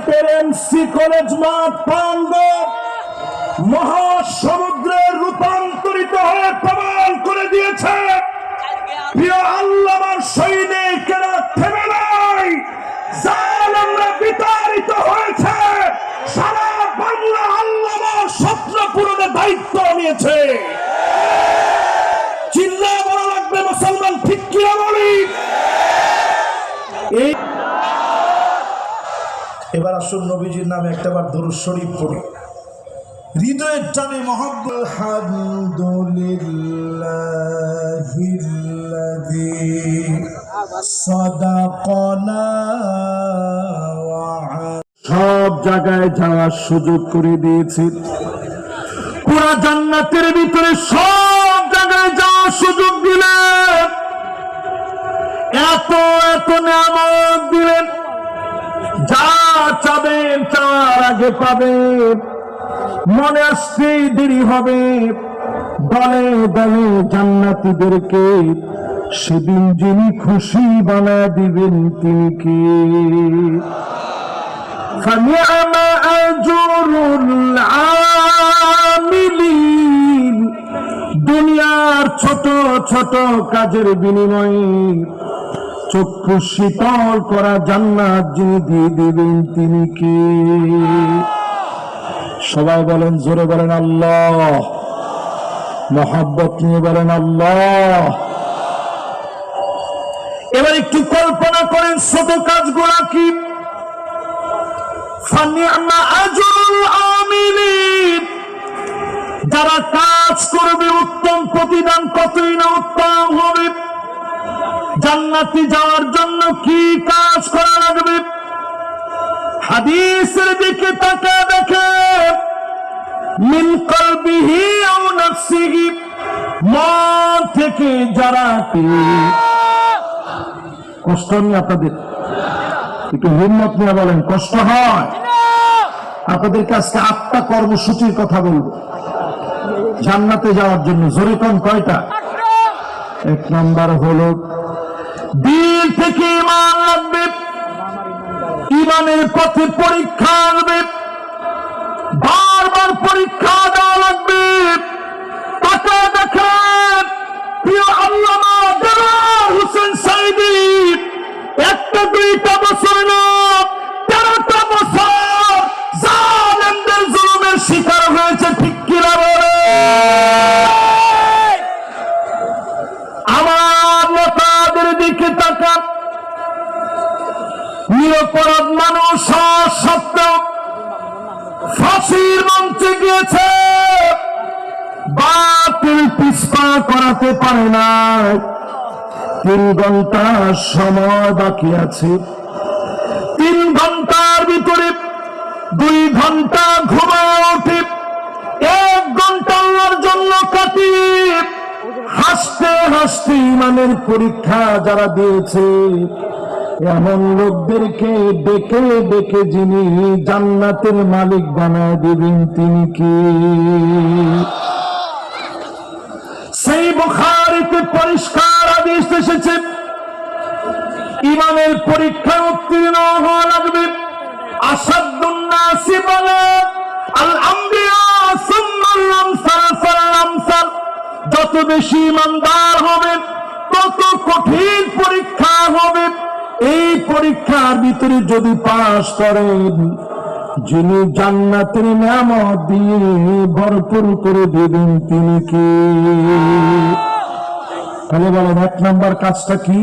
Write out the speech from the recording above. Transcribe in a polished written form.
সিলেটের MC college মাঠ প্রাঙ্গণ মহাসমুদ্রে রূপান্তরিত হয়ে প্রমাণ করে দিয়েছে প্রিয় আল্লামার সৈনিকেরা থেমে নাই। জালেমরা বিতাড়িত হয়েছে, সারা বাংলা আল্লামার স্বপ্ন পূরণের দায়িত্ব নিয়েছে। চিল্লায় বলা লাগবে মুসলমান, ঠিক কিনা বলি? এবার আসুন নবীজির নামে একটাবার দরুদ শরীফ পড়ি, হৃদয়ের টানে মহব্বত। আলহামদুলিল্লাহিল্লাযী সাদাকানা সব জায়গায় যাওয়ার সুযোগ করে দিয়েছে। পুরা জান্নাতের ভিতরে সব জায়গায় যাওয়ার সুযোগ দিলেন, এত এত নিয়ামত দিলেন, যা চাবেন চাওয়ার আগে পাবেন, মনে আসতেই দেরি হবে। দলে দলে জান্নাতীদেরকে সেদিন যিনি খুশি বানা দিবেন তিনি কে? ফানিআমা আজরুল আমিলিন। দুনিয়ার ছোট ছোট কাজের বিনিময়ে চক্ষু শীতল করা জান্নাত যিনি দিয়ে দেবেন তিনি কে? সবাই বলেন, জোরে বলেন আল্লাহ। মহব্বত নিয়ে বলেন আল্লাহ। এবার একটু কল্পনা করেন ছোট কাজগুলা কি। ফানিআমা আজরুল আমিলিন। যারা কাজ করবে উত্তম প্রতিদান কতই না উত্তম হবে। জান্নাতে যাওয়ার জন্য কি কাজ করা লাগবে? হাদিসের দিকে তাকিয়ে দেখে, মিন কলবিহি আও নাফসিহি, মন থেকে যারা কষ্ট নিয়ে, আপনাদের একটু হিম্মত নিয়ে বলেন, কষ্ট হয়? আপনাদের কাছে 8টা কর্মসূচির কথা বলবো জান্নাতে যাওয়ার জন্য। জোরে কোন কয়টা? 1 নাম্বার হলো দিল থেকে ঈমান লাগবে, ঈমানের পথে পরীক্ষা আসবে, বারবার পরীক্ষা দেওয়া লাগবে। তাকে দেখেন প্রিয় আল্লামা দেলোয়ার হোসেন সাঈদী 1-2 বছর না 13টা বছর জালেমদের জুলুমের শিকার হয়েছে, ঠিক কিনা বলে? আমার নেতাদের দিকে তাকান, নিরপরাধ মানুষ সত্ত্বেও ফাঁসির মঞ্চে গিয়েছে, বাতিল পিছপা করাতে পারে না। 3 ঘন্টা সময় বাকি আছে, 3 ঘন্টার ভিতরে 2 ঘন্টা ঘুমায় ওঠে, 1 ঘন্টা আল্লাহর জন্য কাটি। হাসতে হাসতে ঈমানের পরীক্ষা যারা দিয়েছে, এমন লোকদেরকে ডেকে ডেকে যিনি জান্নাতের মালিক বানায় দিবেন তিনি কি? সেই বুখারীতে পরিষ্কার হাদিস এসেছে, ঈমানের পরীক্ষায় উত্তীর্ণ হওয়া লাগবে। আসাদুন নাসি বালাগ আল আম্বিয়া সুম্মাল আমসাল ফাল আমসাল। যত বেশি ঈমানদার হবে তত কঠিন পরীক্ষা হবে। এই পরীক্ষার ভিতরে যদি পাশ করেন, যিনি জান্নাতের নিয়ামত দিয়ে ভরপুর করে দিবেন তিনি কি? তাহলে বলেন 1 নাম্বার কাজটা কি?